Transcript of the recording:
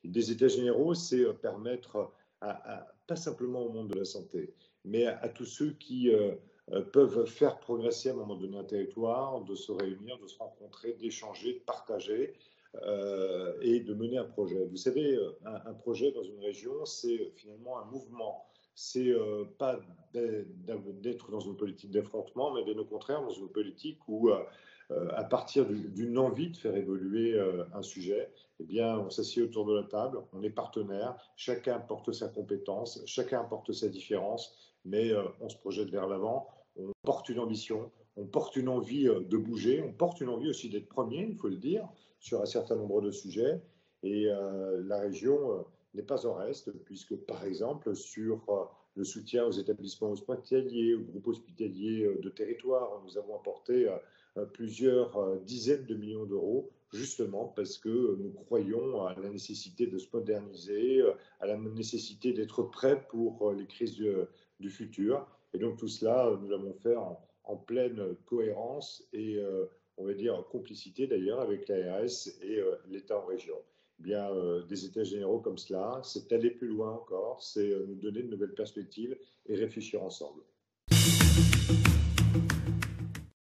Des états généraux, c'est permettre pas simplement au monde de la santé, mais à tous ceux qui peuvent faire progresser à un moment donné un territoire, de se réunir, de se rencontrer, d'échanger, de partager et de mener un projet. Vous savez, un projet dans une région, c'est finalement un mouvement. C'est pas d'être dans une politique d'affrontement, mais bien au contraire dans une politique où, à partir d'une envie de faire évoluer un sujet, eh bien, on s'assied autour de la table, on est partenaires, chacun porte sa compétence, chacun porte sa différence, mais on se projette vers l'avant, on porte une ambition, on porte une envie de bouger, on porte une envie aussi d'être premier, il faut le dire, sur un certain nombre de sujets. Et la région n'est pas en reste, puisque par exemple, sur le soutien aux établissements hospitaliers, aux groupes hospitaliers de territoire, nous avons apporté plusieurs dizaines de millions d'euros, justement parce que nous croyons à la nécessité de se moderniser, à la nécessité d'être prêt pour les crises du futur. Et donc tout cela, nous l'avons fait en pleine cohérence et, on va dire, complicité d'ailleurs avec l'ARS et l'État en région. Eh bien, des états généraux comme cela, c'est aller plus loin encore, c'est nous donner de nouvelles perspectives et réfléchir ensemble.